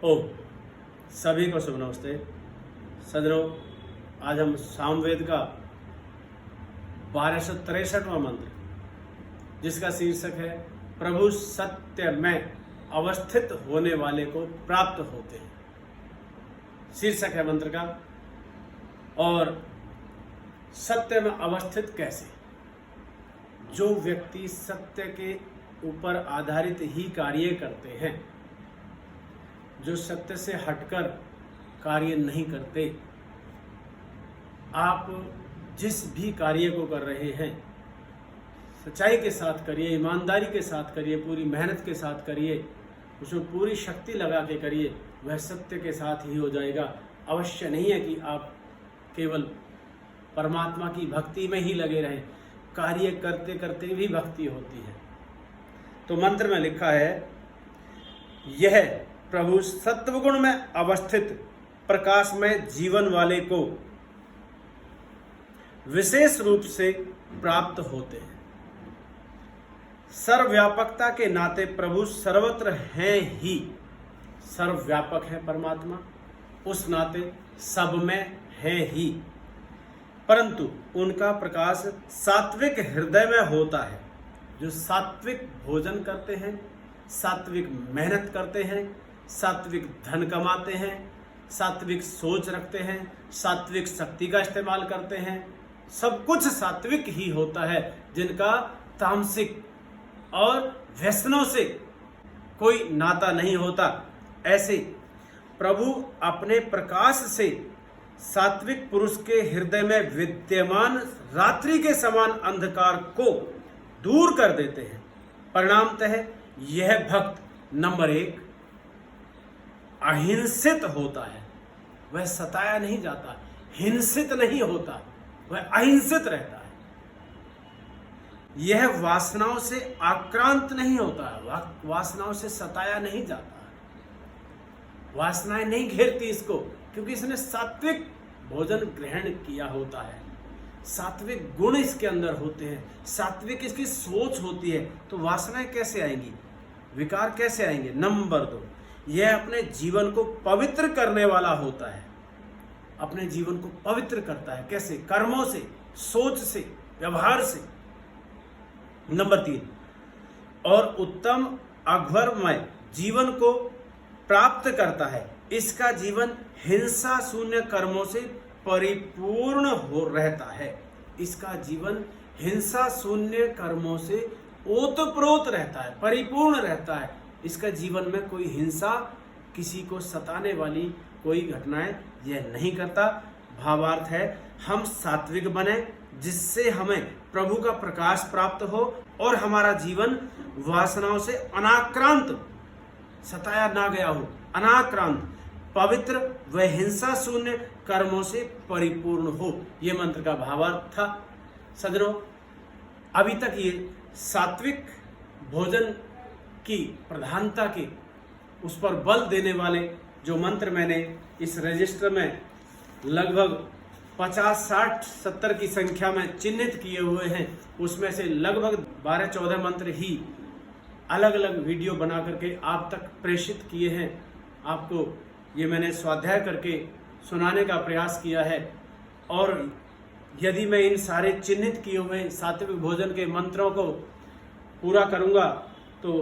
ओम सभी को शुभ नमस्ते सज्जनों। आज हम सामवेद का 1263वां मंत्र, जिसका शीर्षक है प्रभु सत्य में अवस्थित होने वाले को प्राप्त होते हैं, शीर्षक है मंत्र का। और सत्य में अवस्थित कैसे? जो व्यक्ति सत्य के ऊपर आधारित ही कार्य करते हैं, जो सत्य से हटकर कार्य नहीं करते, आप जिस भी कार्य को कर रहे हैं सच्चाई के साथ करिए, ईमानदारी के साथ करिए, पूरी मेहनत के साथ करिए, उसमें पूरी शक्ति लगा के करिए, वह सत्य के साथ ही हो जाएगा। अवश्य नहीं है कि आप केवल परमात्मा की भक्ति में ही लगे रहें, कार्य करते करते भी भक्ति होती है। तो मंत्र में लिखा है, यह प्रभु सत्वगुण में अवस्थित प्रकाशमय जीवन वाले को विशेष रूप से प्राप्त होते हैं। सर्वव्यापकता के नाते प्रभु सर्वत्र हैं ही, सर्वव्यापक है परमात्मा, उस नाते सब में है ही, परंतु उनका प्रकाश सात्विक हृदय में होता है। जो सात्विक भोजन करते हैं, सात्विक मेहनत करते हैं, सात्विक धन कमाते हैं, सात्विक सोच रखते हैं, सात्विक शक्ति का इस्तेमाल करते हैं, सब कुछ सात्विक ही होता है, जिनका तामसिक और व्यसनों से कोई नाता नहीं होता। ऐसे प्रभु अपने प्रकाश से सात्विक पुरुष के हृदय में विद्यमान रात्रि के समान अंधकार को दूर कर देते हैं। परिणामतः यह भक्त नंबर 1 अहिंसित होता है, वह सताया नहीं जाता, हिंसित नहीं होता, वह अहिंसित रहता है। यह वासनाओं से आक्रांत नहीं होता है, वासनाओं से सताया नहीं जाता, वासनाएं नहीं घेरती इसको, क्योंकि इसने सात्विक भोजन ग्रहण किया होता है, सात्विक गुण इसके अंदर होते हैं, सात्विक इसकी सोच होती है। तो वासनाएं कैसे आएंगी, विकार कैसे आएंगे? नंबर 2, यह अपने जीवन को पवित्र करने वाला होता है, अपने जीवन को पवित्र करता है। कैसे? कर्मों से, सोच से, व्यवहार से। नंबर 3, और उत्तम अघोरमय जीवन को प्राप्त करता है। इसका जीवन हिंसा शून्य कर्मों से परिपूर्ण हो रहता है, इसका जीवन हिंसा शून्य कर्मों से ओतप्रोत रहता है, परिपूर्ण रहता है। इसका जीवन में कोई हिंसा, किसी को सताने वाली कोई घटनाएं यह नहीं करता। भावार्थ है, हम सात्विक बने, जिससे हमें प्रभु का प्रकाश प्राप्त हो और हमारा जीवन वासनाओं से अनाक्रांत, सताया ना गया हो, अनाक्रांत, पवित्र व हिंसा शून्य कर्मों से परिपूर्ण हो। यह मंत्र का भावार्थ था। सज्जनों, अभी तक ये सात्विक भोजन की प्रधानता के उस पर बल देने वाले जो मंत्र मैंने इस रजिस्टर में लगभग 50, 60, 70 की संख्या में चिन्हित किए हुए हैं, उसमें से लगभग 12-14 मंत्र ही अलग अलग वीडियो बना करके आप तक प्रेषित किए हैं। आपको ये मैंने स्वाध्याय करके सुनाने का प्रयास किया है। और यदि मैं इन सारे चिन्हित किए हुए सात्विक भोजन के मंत्रों को पूरा करूंगा तो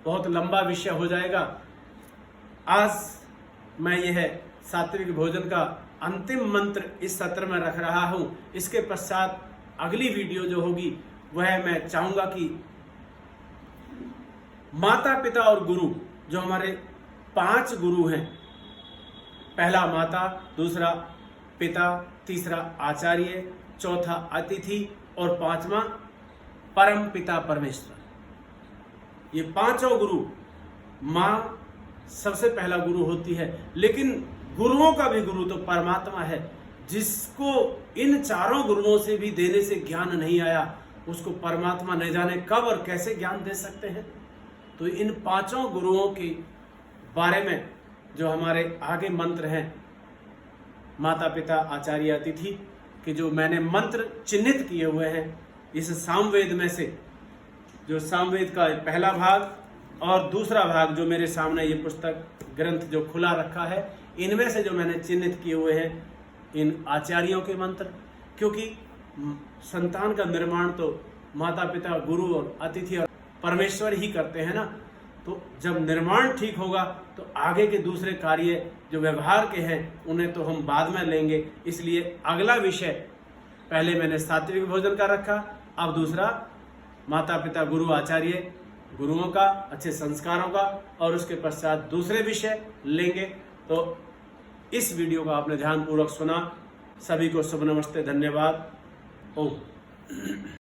बहुत लंबा विषय हो जाएगा। आज मैं यह सात्विक भोजन का अंतिम मंत्र इस सत्र में रख रहा हूं। इसके पश्चात अगली वीडियो जो होगी वह मैं चाहूंगा कि माता पिता और गुरु, जो हमारे 5 गुरु हैं, पहला माता, दूसरा पिता, तीसरा आचार्य, चौथा अतिथि और 5वां परम पिता परमेश्वर, ये 5 गुरु, माँ सबसे पहला गुरु होती है, लेकिन गुरुओं का भी गुरु तो परमात्मा है। जिसको इन 4 गुरुओं से भी देने से ज्ञान नहीं आया, उसको परमात्मा न जाने कब और कैसे ज्ञान दे सकते हैं। तो इन 5 गुरुओं के बारे में जो हमारे आगे मंत्र हैं, माता पिता आचार्य अतिथि के, जो मैंने मंत्र चिन्हित किए हुए हैं इस सामवेद में से, जो सामवेद का पहला भाग और दूसरा भाग जो मेरे सामने ये पुस्तक ग्रंथ जो खुला रखा है, इनमें से जो मैंने चिन्हित किए हुए हैं इन आचार्यों के मंत्र, क्योंकि संतान का निर्माण तो माता पिता, गुरु और अतिथि और परमेश्वर ही करते हैं ना। तो जब निर्माण ठीक होगा तो आगे के दूसरे कार्य जो व्यवहार के हैं उन्हें तो हम बाद में लेंगे। इसलिए अगला विषय पहले मैंने सात्विक भोजन का रखा, अब दूसरा माता पिता, गुरु, आचार्य, गुरुओं का, अच्छे संस्कारों का, और उसके पश्चात दूसरे विषय लेंगे। तो इस वीडियो को आपने ध्यानपूर्वक सुना। सभी को शुभ नमस्ते, धन्यवाद। ओम।